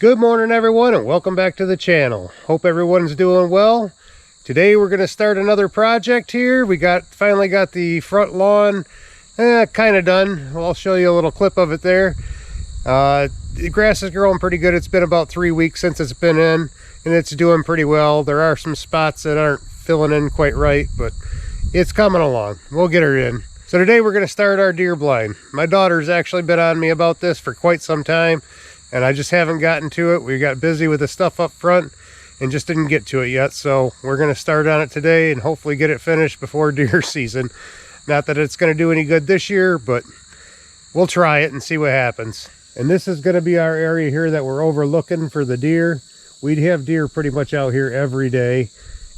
Good morning everyone, and welcome back to the channel. Hope everyone's doing well. Today we're going to start another project here. We finally got the front lawn kind of done. I'll show you a little clip of it there. The grass is growing pretty good. It's been about 3 weeks since it's been in, and it's doing pretty well. There are some spots that aren't filling in quite right, but it's coming along. We'll get her in. So today we're going to start our deer blind. My daughter's actually been on me about this for quite some time, and I just haven't gotten to it. We got busy with the stuff up front and just didn't get to it yet. So we're going to start on it today and hopefully get it finished before deer season. Not that it's going to do any good this year, but we'll try it and see what happens. And this is going to be our area here that we're overlooking for the deer. We'd have deer pretty much out here every day.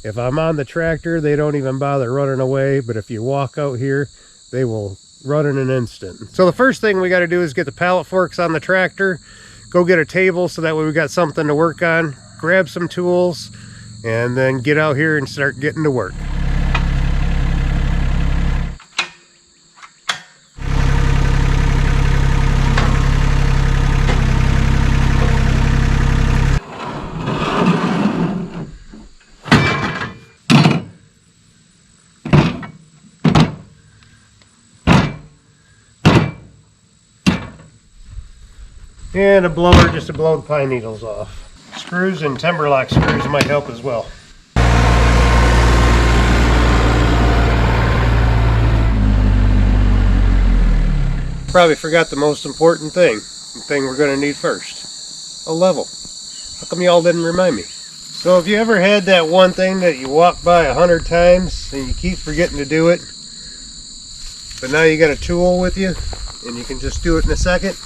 If I'm on the tractor, they don't even bother running away. But if you walk out here, they will run in an instant. So the first thing we got to do is get the pallet forks on the tractor. Go get a table so that way we got something to work on, grab some tools, and then get out here and start getting to work. And a blower just to blow the pine needles off. Screws and timber lock screws might help as well. Probably forgot the most important thing. The thing we're going to need first. A level. How come y'all didn't remind me? So if you ever had that one thing that you walk by 100 times and you keep forgetting to do it, but now you got a tool with you and you can just do it in a second.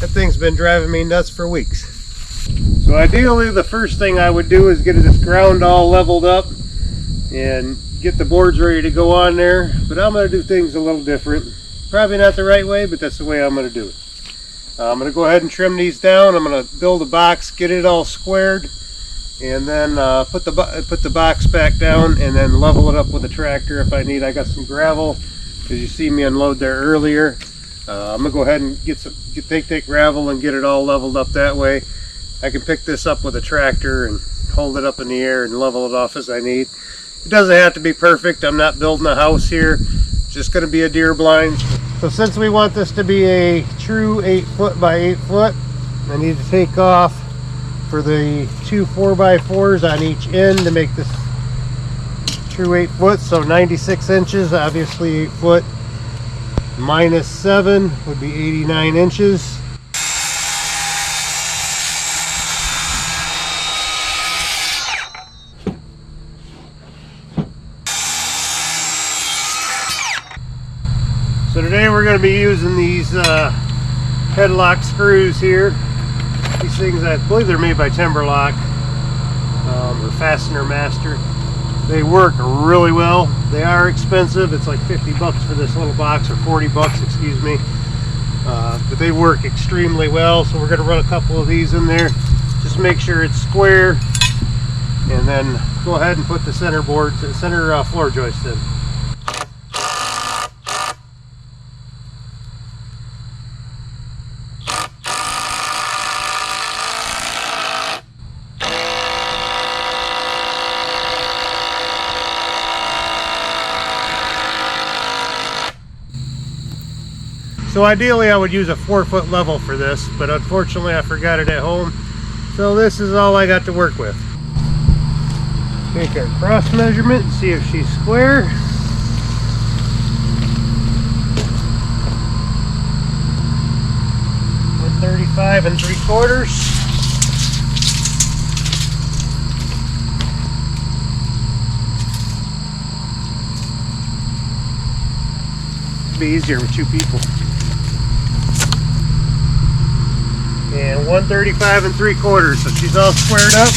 That thing's been driving me nuts for weeks. So ideally the first thing I would do is get this ground all leveled up and get the boards ready to go on there. But I'm going to do things a little different. Probably not the right way, but that's the way I'm going to do it. I'm going to go ahead and trim these down. I'm going to build a box, get it all squared, and then put the box back down and then level it up with a tractor if I need. I got some gravel, as you see me unload there earlier. I'm gonna go ahead and take that gravel and get it all leveled up that way. I can pick this up with a tractor and hold it up in the air and level it off as I need. It doesn't have to be perfect. I'm not building a house here. It's just gonna be a deer blind. So since we want this to be a true 8 foot by 8 foot, I need to take off for the 2 4x4s on each end to make this true 8 foot. So 96 inches, obviously 8 foot. Minus 7 would be 89 inches. So today we're going to be using these headlock screws here. These things, I believe they're made by Timberlock or Fastener Master. They work really well. They are expensive. It's like 50 bucks for this little box, or 40 bucks, excuse me. But they work extremely well. So we're going to run a couple of these in there. Just make sure it's square. And then go ahead and put the center floor joist in. So ideally I would use a 4 foot level for this, but unfortunately I forgot it at home. So this is all I got to work with. Take our cross measurement and see if she's square. With 35 3/4. Be easier with 2 people. And 135 3/4, so she's all squared up.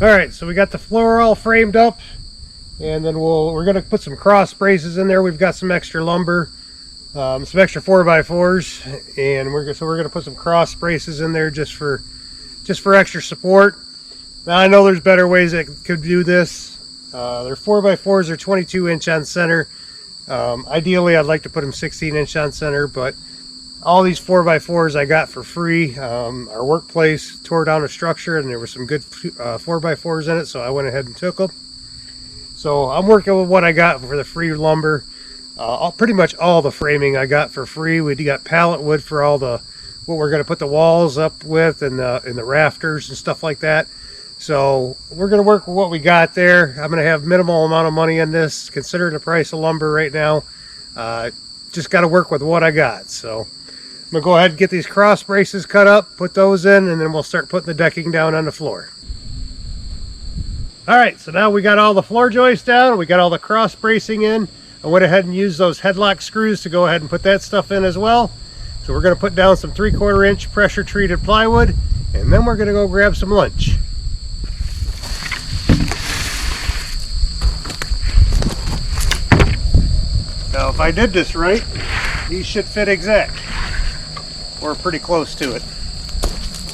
Alright, so we got the floor all framed up, and then we're going to put some cross braces in there. We've got some extra lumber, some extra 4x4s, and we're going to put some cross braces in there just for extra support. Now I know there's better ways that could do this. Their 4x4s are 22 inch on center. Ideally I'd like to put them 16 inch on center, but all these 4x4s I got for free. Our workplace tore down a structure and there were some good 4x4s in it, so I went ahead and took them. So I'm working with what I got for the free lumber. Pretty much all the framing I got for free. We got pallet wood for all the what we're going to put the walls up with and the rafters and stuff like that. So we're going to work with what we got there. I'm going to have minimal amount of money in this, considering the price of lumber right now. Just got to work with what I got. So I'm going to go ahead and get these cross braces cut up, put those in, and then we'll start putting the decking down on the floor. All right, so now we got all the floor joists down, we got all the cross bracing in. I went ahead and used those headlock screws to go ahead and put that stuff in as well. So we're going to put down some 3/4 inch pressure treated plywood, and then we're going to go grab some lunch. Now if I did this right, these should fit exact, or pretty close to it.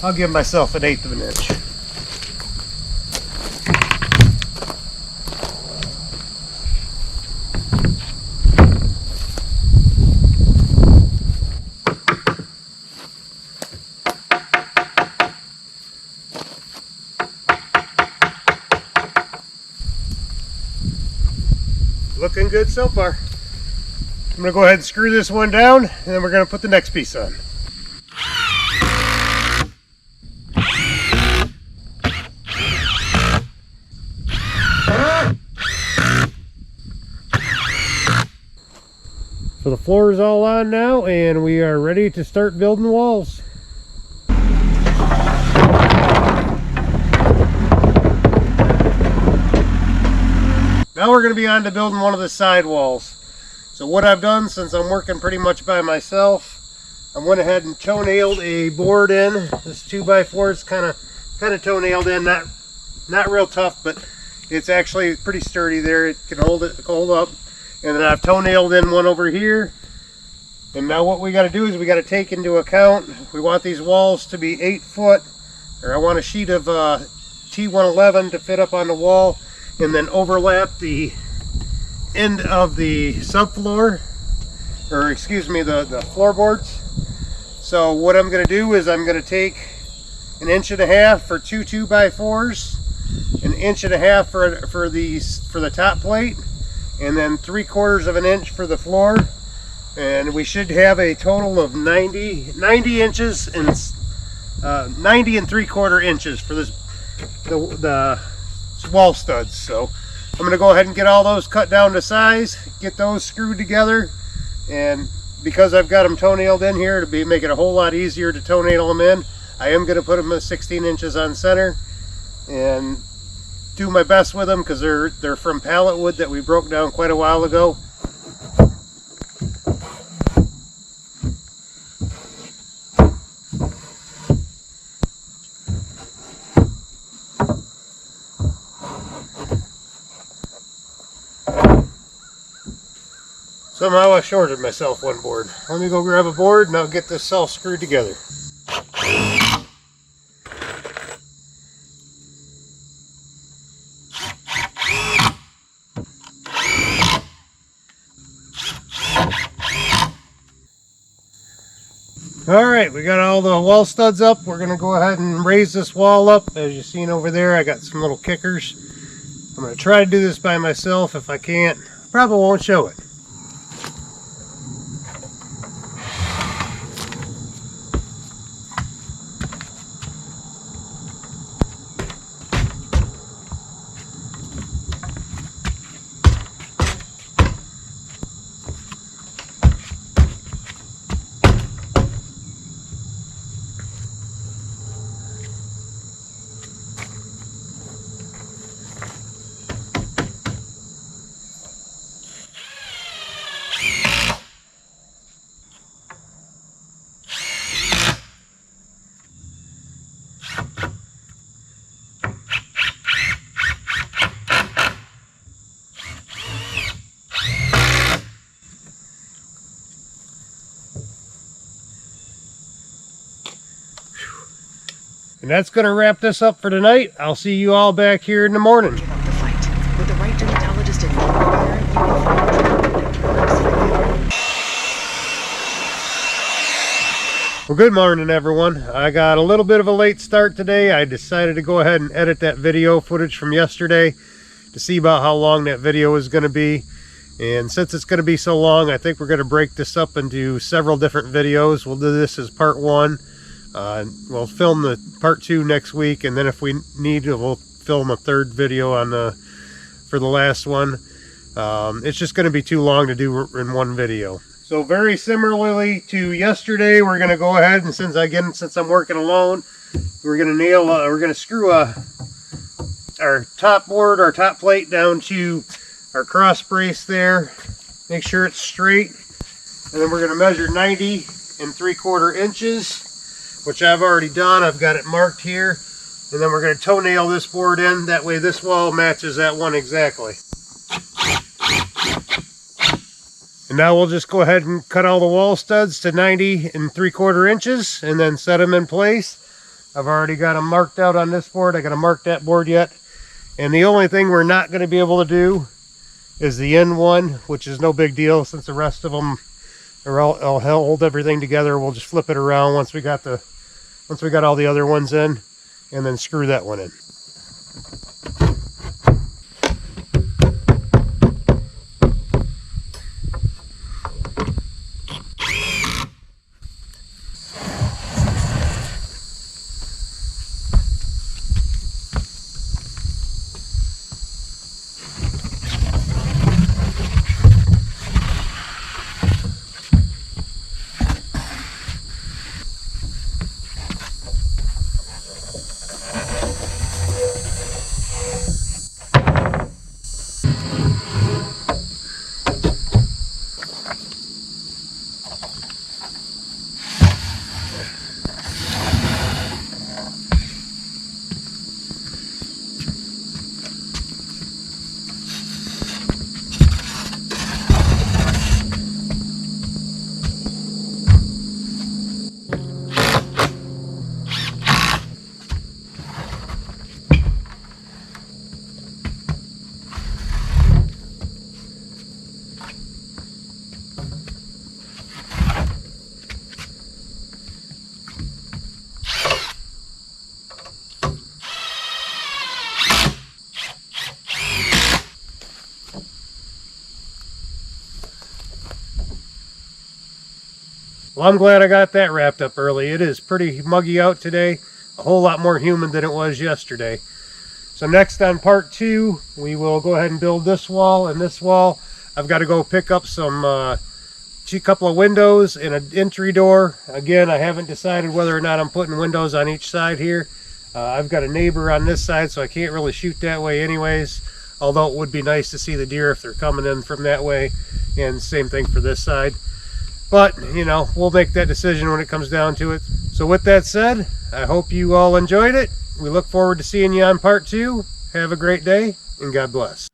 I'll give myself 1/8 of an inch. Looking good so far. I'm going to go ahead and screw this one down, and then we're going to put the next piece on. So the floor is all on now, and we are ready to start building walls. Now we're going to be on to building one of the side walls. So what I've done, since I'm working pretty much by myself, I went ahead and toe-nailed a board in. This 2x4 is kind of toe-nailed in, not real tough, but it's actually pretty sturdy there. It can hold up. And then I've toe-nailed in one over here. And now what we got to do is we got to take into account, we want these walls to be 8 foot, or I want a sheet of T111 to fit up on the wall, and then overlap the end of the subfloor, or excuse me, the floorboards. So what I'm going to do is I'm going to take 1.5 inches for two 2x4s, 1.5 inches for the top plate, and then 3/4 of an inch for the floor, and we should have a total of 90 inches and 90 3/4 inches for the wall studs. So I'm going to go ahead and get all those cut down to size, get those screwed together, and because I've got them toe-nailed in here to make it a whole lot easier to toe-nail them in, I am going to put them at 16 inches on center and do my best with them, because they're from pallet wood that we broke down quite a while ago. Somehow I shorted myself one board. Let me go grab a board and I'll get this self screwed together. Alright, we got all the wall studs up. We're going to go ahead and raise this wall up. As you've seen over there, I got some little kickers. I'm going to try to do this by myself. If I can't, probably won't show it. And that's going to wrap this up for tonight. I'll see you all back here in the morning. Give up the fight. With the right dermatologist in your corner, you can find treatment that works for you. Well, good morning, everyone. I got a little bit of a late start today. I decided to go ahead and edit that video footage from yesterday to see about how long that video is going to be. And since it's going to be so long, I think we're going to break this up into several different videos. We'll do this as part 1. We'll film the part 2 next week, and then if we need to, we'll film a third video on for the last one. It's just going to be too long to do in one video. So very similarly to yesterday, we're going to go ahead and since I'm working alone, we're going to screw our top board, our top plate down to our cross brace there. Make sure it's straight, and then we're going to measure 90 3/4 inches, which I've already done. I've got it marked here, and then we're going to toenail this board in. That way, this wall matches that one exactly. And now we'll just go ahead and cut all the wall studs to 90 3/4 inches and then set them in place. I've already got them marked out on this board. I got to mark that board yet. And the only thing we're not going to be able to do is the end one, which is no big deal since the rest of them I'll hold everything together. We'll just flip it around once we got all the other ones in, and then screw that one in. Well, I'm glad I got that wrapped up early. It is pretty muggy out today, a whole lot more humid than it was yesterday. So next on part 2, we will go ahead and build this wall and this wall. I've got to go pick up a couple of windows and an entry door. Again, I haven't decided whether or not I'm putting windows on each side here. I've got a neighbor on this side, so I can't really shoot that way anyways, although it would be nice to see the deer if they're coming in from that way, and same thing for this side. But, you know, we'll make that decision when it comes down to it. So with that said, I hope you all enjoyed it. We look forward to seeing you on part 2. Have a great day, and God bless.